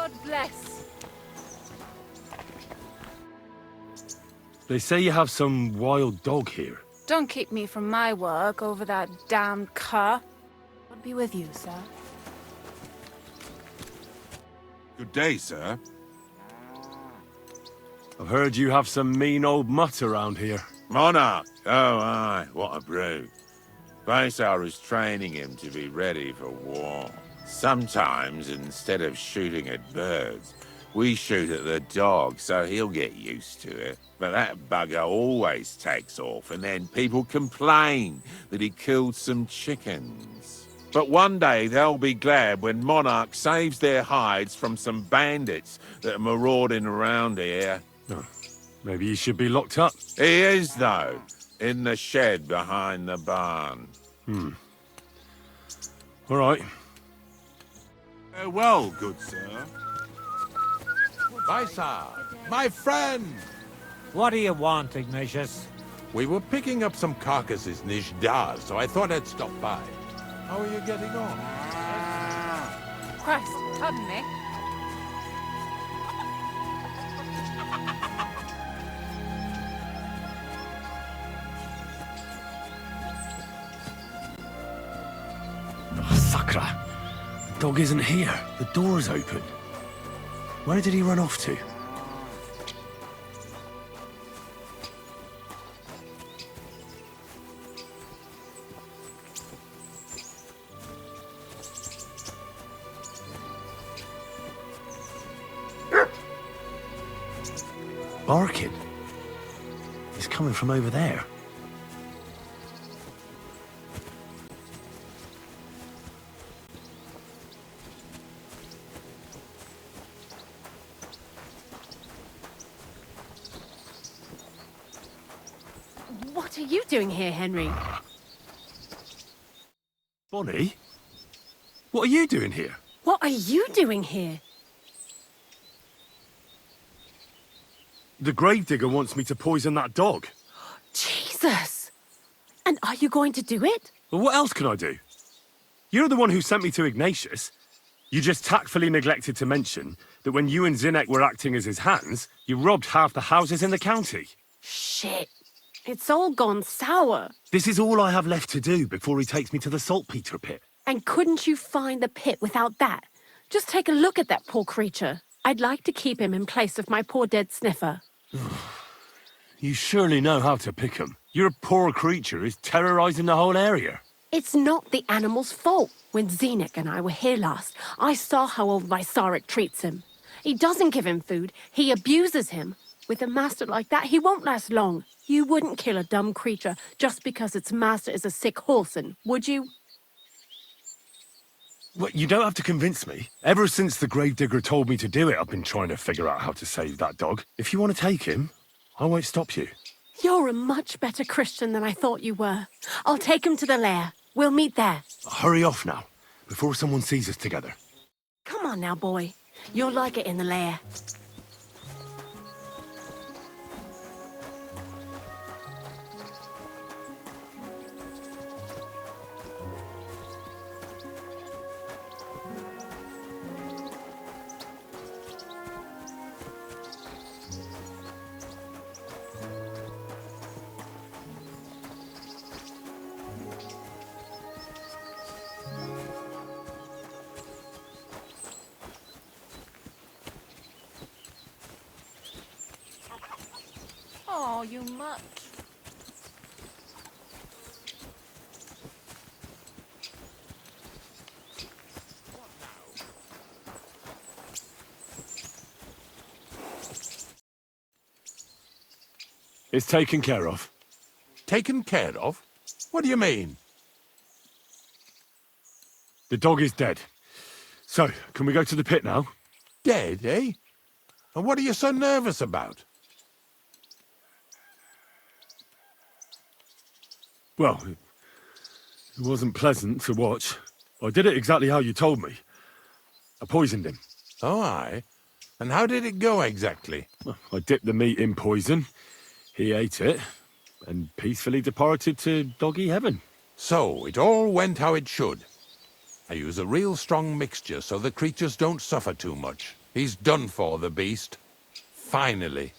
God bless. They say you have some wild dog here. Don't keep me from my work over that damned cur. I'll be with you, sir. Good day, sir. I've heard you have some mean old mutt around here. Monarch! Oh, aye, what a brute. Baisar is training him to be ready for war. Sometimes, instead of shooting at birds, we shoot at the dog, so he'll get used to it. But that bugger always takes off, and then people complain that he killed some chickens. But one day they'll be glad when Monarch saves their hides from some bandits that are marauding around here. Oh, maybe he should be locked up. He is, though, in the shed behind the barn. All right. Farewell, good sir. Baisar, my friend! What do you want, Ignatius? We were picking up some carcasses near Shdar, so I thought I'd stop by. How are you getting on? Christ, pardon me. Oh, Sakra. The dog isn't here. The door's open. Where did he run off to? Barking. He's coming from over there. What are you doing here, Henry? Bonnie? What are you doing here? What are you doing here? The gravedigger wants me to poison that dog. Jesus! And are you going to do it? Well, what else can I do? You're the one who sent me to Ignatius. You just tactfully neglected to mention that when you and Zinnek were acting as his hands, you robbed half the houses in the county. Shit. It's all gone sour. This is all I have left to do before he takes me to the saltpeter pit. And couldn't you find the pit without that? Just take a look at that poor creature. I'd like to keep him in place of my poor dead sniffer. You surely know how to pick 'em. Your poor creature is terrorizing the whole area. It's not the animal's fault. When Zinnek and I were here last, I saw how old Vysarik treats him. He doesn't give him food, he abuses him. With a master like that, he won't last long. You wouldn't kill a dumb creature just because its master is a sick horseman, would you? Well, you don't have to convince me. Ever since the gravedigger told me to do it, I've been trying to figure out how to save that dog. If you want to take him, I won't stop you. You're a much better Christian than I thought you were. I'll take him to the lair. We'll meet there. Hurry off now, before someone sees us together. Come on now, boy. You'll like it in the lair. Oh, you mutt. It's taken care of. Taken care of? What do you mean? The dog is dead. So, can we go to the pit now? Dead, eh? And what are you so nervous about? Well, it wasn't pleasant to watch. I did it exactly how you told me. I poisoned him. Oh, aye. And how did it go exactly? Well, I dipped the meat in poison. He ate it, and peacefully departed to doggy heaven. So, it all went how it should. I use a real strong mixture so the creatures don't suffer too much. He's done for, the beast. Finally.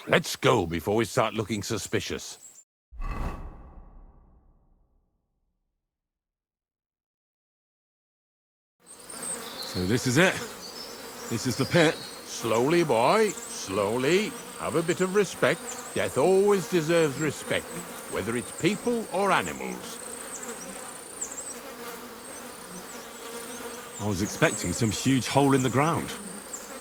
Let's go before we start looking suspicious. So this is it. This is the pit. Slowly, boy. Slowly. Have a bit of respect. Death always deserves respect, whether it's people or animals. I was expecting some huge hole in the ground.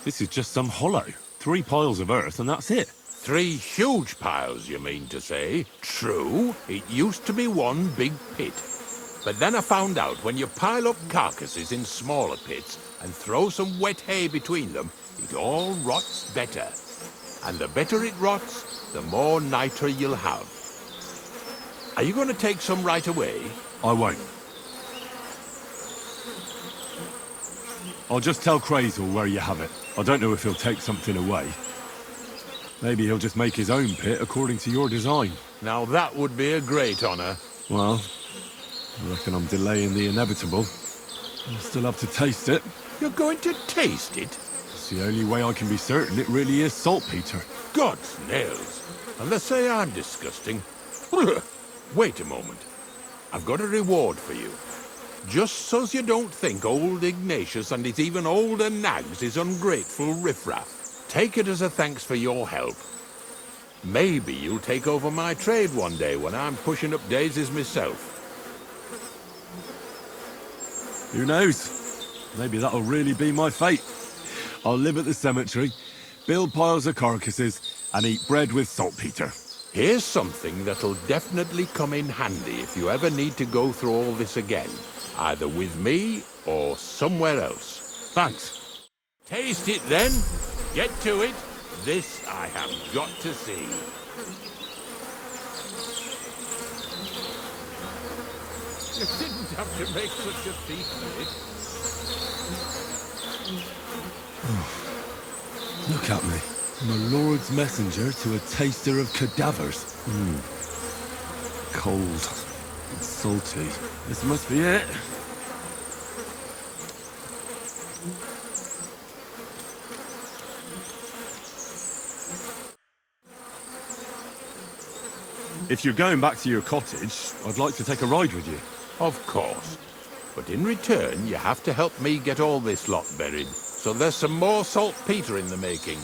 This is just some hollow. 3 piles of earth and that's it. 3 huge piles, you mean to say? True, it used to be one big pit. But then I found out when you pile up carcasses in smaller pits and throw some wet hay between them, it all rots better. And the better it rots, the more nitre you'll have. Are you going to take some right away? I won't. I'll just tell Crazel where you have it. I don't know if he'll take something away. Maybe he'll just make his own pit according to your design. Now that would be a great honor. Well, I reckon I'm delaying the inevitable. I'll still have to taste it. You're going to taste it? It's the only way I can be certain it really is saltpeter. God's nails. Unless say I'm disgusting. Wait a moment. I've got a reward for you. Just so's you don't think old Ignatius and his even older nags is ungrateful riffraff. Take it as a thanks for your help. Maybe you'll take over my trade one day when I'm pushing up daisies myself. Who knows? Maybe that'll really be my fate. I'll live at the cemetery, build piles of carcasses, and eat bread with saltpeter. Here's something that'll definitely come in handy if you ever need to go through all this again. Either with me or somewhere else. Thanks. Taste it then. Get to it. This I have got to see. You didn't have to make such a feast of it. Look at me. I'm a Lord's messenger to a taster of cadavers. Cold and salty. This must be it. If you're going back to your cottage, I'd like to take a ride with you. Of course. But in return, you have to help me get all this lot buried. So there's some more saltpeter in the making.